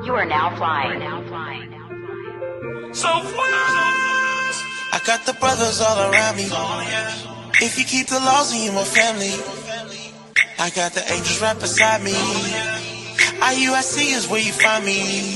You are now flying. So fast! I got the brothers all around me. If you keep the laws, then you my family. I got the angels right beside me. IUIC is where you find me.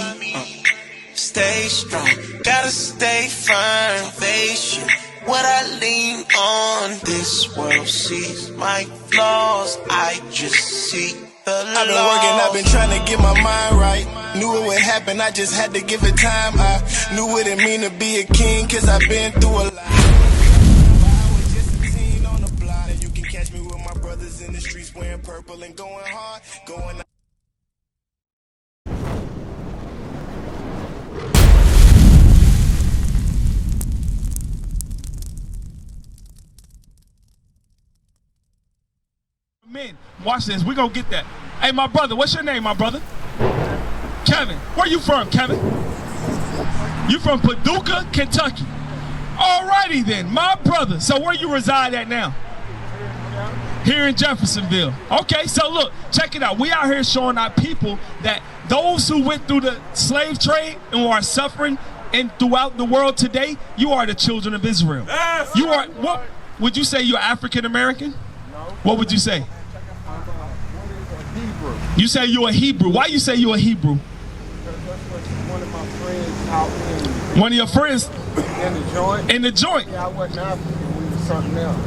Stay strong, gotta stay firm. Foundation, what I lean on. This world sees my flaws. I just see the Lord. I've been working, I've been trying to get my mind right. Knew it would happen, I just had to give it time. I knew what it mean to be a king, cause I've been through a lot. I was just a teen on the block. You can catch me with my brothers in the streets wearing purple and going hard, going out. Men, watch this. We're gonna get that. Hey, my brother, what's your name, my brother? Kevin. Where you from, Kevin? You from Paducah, Kentucky. Alrighty then, my brother. So where you reside at now? Here in Jeffersonville. Okay, so look, check it out. We out here showing our people that those who went through the slave trade and who are suffering and throughout the world today, you are the children of Israel. You are, what would you say, you're African American? No. What would you say? You say you're a Hebrew. Why you say you're a Hebrew? Because that's what one of my friends out in. One of your friends? In the joint. In the joint? Yeah, I wasn't African. We was something else.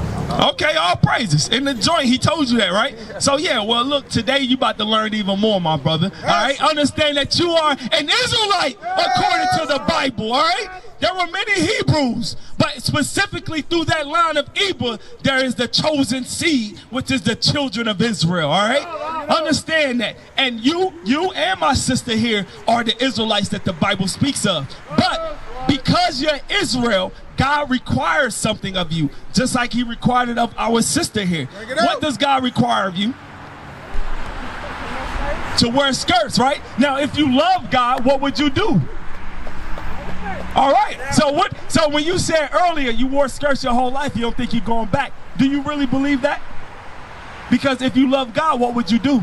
Okay, all praises. In the joint, he told you that, right? So yeah, well look, today you about to learn even more, my brother. All right, understand that you are an Israelite according to the Bible, all right? There were many Hebrews, but specifically through that line of Eber, there is the chosen seed, which is the children of Israel, all right? Understand that. And you and my sister here are the Israelites that the Bible speaks of. But because you're Israel, God requires something of you, just like he required it of our sister here. What does God require of you? To wear skirts, right? Now, if you love God, what would you do? All right, so when you said earlier you wore skirts your whole life, you don't think you're going back. Do you really believe that? Because if you love God, what would you do?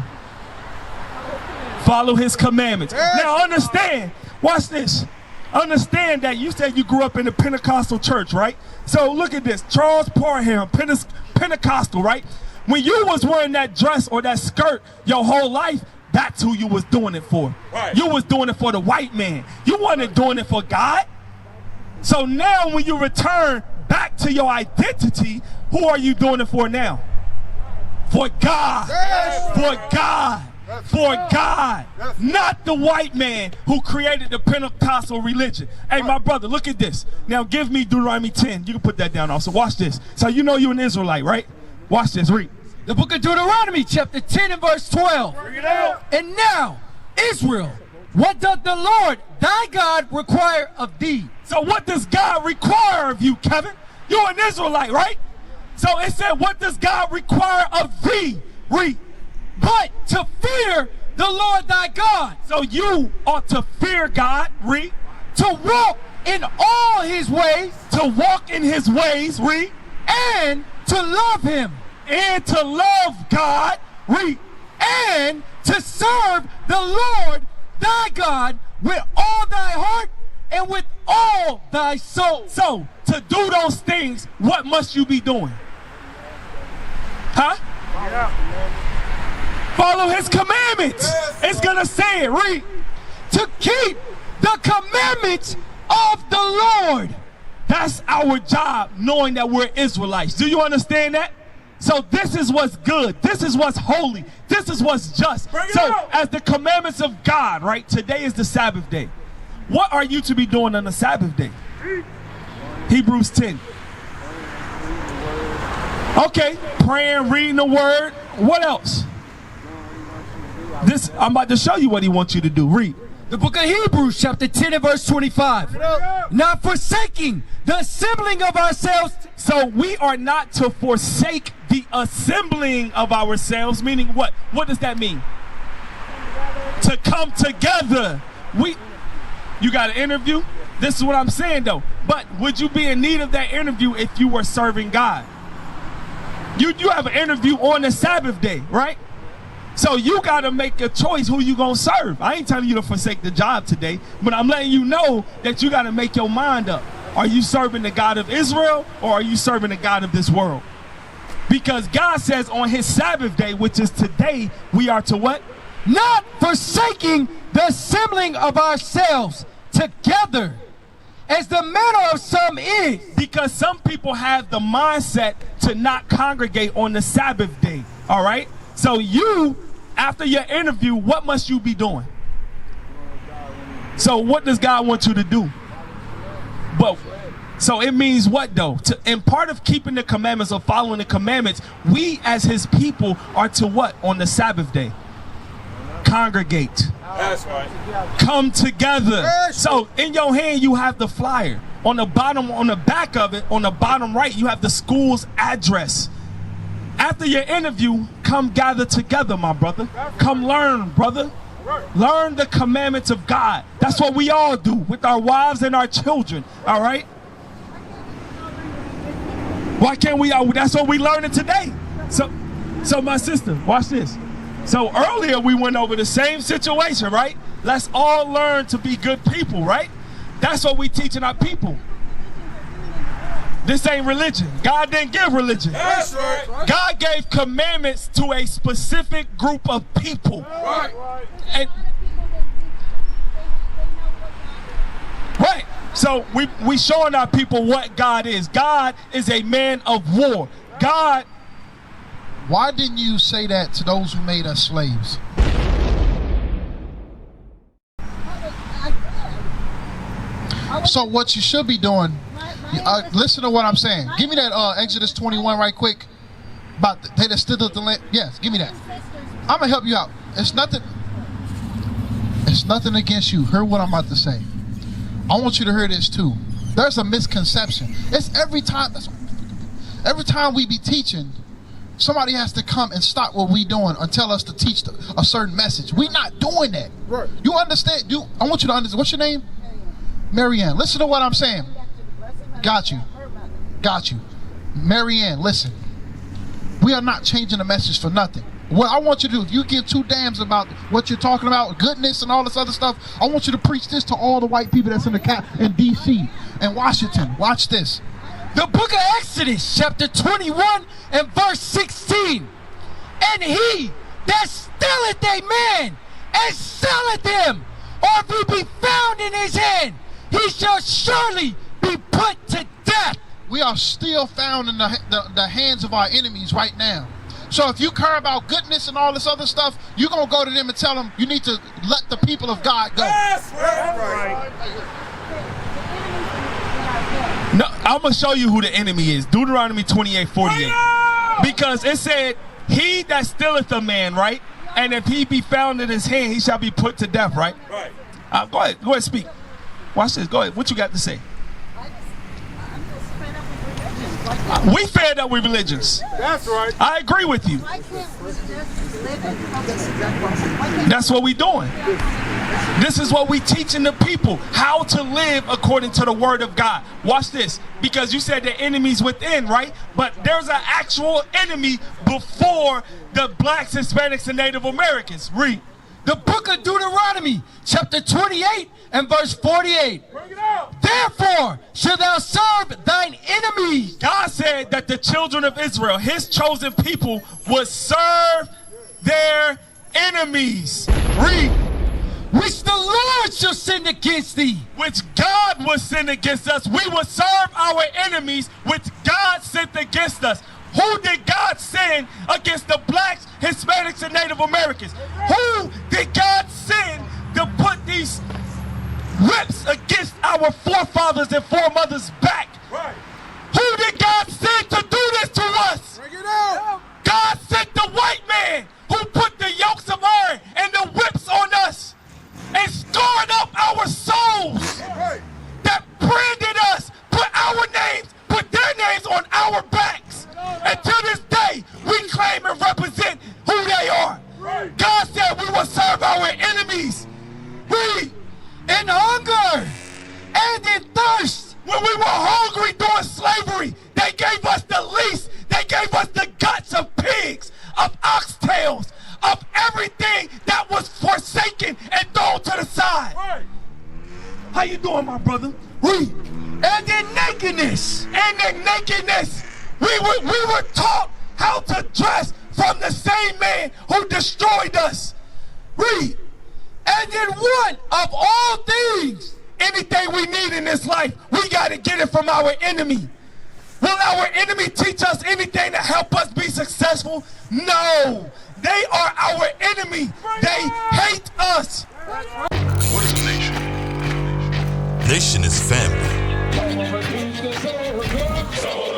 Follow his commandments. Now understand, watch this. Understand that you said you grew up in a Pentecostal church, right? So look at this, Charles Parham, Pentecostal, right? When you was wearing that dress or that skirt your whole life, that's who you was doing it for. Right. You was doing it for the white man. You wasn't doing it for God. So now when you return back to your identity, who are you doing it for now? For God. Yes. For God. For God, not the white man who created the Pentecostal religion. Hey, my brother, look at this. Now give me Deuteronomy 10. You can put that down also. Watch this. So you know you're an Israelite, right? Watch this. Read. The book of Deuteronomy, chapter 10 and verse 12. Bring it out. And now, Israel, what doth the Lord thy God require of thee? So what does God require of you, Kevin? You're an Israelite, right? So it said, what does God require of thee? Read. But to fear the Lord thy God. So you ought to fear God, read. To walk in all his ways. To walk in his ways, read. And to love him. And to love God, read. And to serve the Lord thy God with all thy heart and with all thy soul. So to do those things, what must you be doing? Huh? Yeah. Follow his commandments. It's gonna say it. Read. To keep the commandments of the Lord. That's our job, knowing that we're Israelites. Do you understand that? So this is what's good. This is what's holy. This is what's just. So as the commandments of God, right? Today is the Sabbath day. What are you to be doing on the Sabbath day? Hebrews 10. Okay, praying, reading the word. What else? This, I'm about to show you what he wants you to do. Read. The book of Hebrews, chapter 10 and verse 25. Not forsaking the assembling of ourselves. So we are not to forsake the assembling of ourselves, meaning what? What does that mean? To come together. You got an interview? This is what I'm saying though. But would you be in need of that interview if you were serving God? You have an interview on the Sabbath day, right? So you got to make a choice who you going to serve. I ain't telling you to forsake the job today, but I'm letting you know that you got to make your mind up. Are you serving the God of Israel or are you serving the God of this world? Because God says on his Sabbath day, which is today, we are to what? Not forsaking the assembling of ourselves together, as the manner of some is. Because some people have the mindset to not congregate on the Sabbath day, all right? So you, after your interview, what must you be doing? So what does God want you to do? But so it means what though? And part of keeping the commandments or following the commandments, we as his people are to what on the Sabbath day? Congregate. That's right. Come together. So in your hand you have the flyer. On the bottom, on the back of it, on the bottom right, you have the school's address. After your interview, come gather together, my brother. Come learn, brother. Learn the commandments of God. That's what we all do with our wives and our children, all right? Why can't we all? That's what we learning today. So my sister, watch this. So earlier we went over the same situation, right? Let's all learn to be good people, right? That's what we teaching our people. This ain't religion. God didn't give religion. That's right. God gave commandments to a specific group of people. Right. And, right. So we showing our people what God is. God is a man of war. God. Why didn't you say that to those who made us slaves? So what you should be doing, listen to what I'm saying. Give me that Exodus 21 right quick. About they that stood up the land. Yes, give me that. I'm gonna help you out. It's nothing against you. Hear what I'm about to say. I want you to hear this too. There's a misconception. It's every time we be teaching, somebody has to come and stop what we doing and tell us to teach a certain message. We not doing that. Right. You understand? I want you to understand. What's your name? Marianne. Listen to what I'm saying. Got you. Marianne, listen. We are not changing the message for nothing. What I want you to do, if you give two damns about what you're talking about, goodness and all this other stuff, I want you to preach this to all the white people that's in D.C. and Washington. Watch this. The book of Exodus, chapter 21 and verse 16. And he that stealeth a man and selleth him, or if he be found in his hand, he shall surely be put to death. We are still found in the hands of our enemies right now. So if you care about goodness and all this other stuff, you're going to go to them and tell them you need to let the people of God go. That's right. No, I'm going to show you who the enemy is. Deuteronomy 28:48. Because it said, he that stealeth a man, right? And if he be found in his hand, he shall be put to death, right? Right. Go ahead, speak. Watch this. Go ahead. What you got to say? We fed up with religions. That's right. I agree with you. That's what we doing. This is what we teaching the people, how to live according to the word of God. Watch this, because you said the enemy's within, right? But there's an actual enemy before the blacks, Hispanics, and Native Americans. Read. The book of Deuteronomy, chapter 28 and verse 48. Bring it out. Therefore shalt thou serve thine enemies. God said that the children of Israel, his chosen people, would serve their enemies. Read. Which the Lord shall send against thee. Which God will send against us. We will serve our enemies, which God sent against us. Who did God send against the blacks, Hispanics, and Native Americans? Who did God send to put these whips against our forefathers and foremothers' back? Right. Who did God send to do this to us? Bring it out. God sent the white man who put the yokes of iron and the whips on us and scarred up our souls. Right. That branded us, put our names, put their names on our backs. And to this day, we claim and represent who they are. Right. God said we will serve our enemies. We, In hunger and in thirst. when we were hungry during slavery, they gave us the least. They gave us the guts of pigs, of oxtails, of everything that was forsaken and thrown to the side. Right. How you doing, my brother? Read. And their nakedness. And their nakedness. We were taught how to dress from the same man who destroyed us. Read. And then one of all things, anything we need in this life, we got to get it from our enemy. Will our enemy teach us anything to help us be successful? No. They are our enemy. They hate us. What is a nation? Nation is family.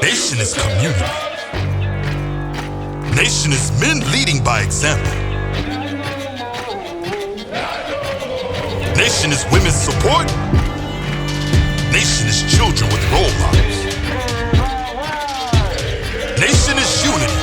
Nation is community. Nation is men leading by example. Nation is women's support. Nation is children with role models. Nation is unity.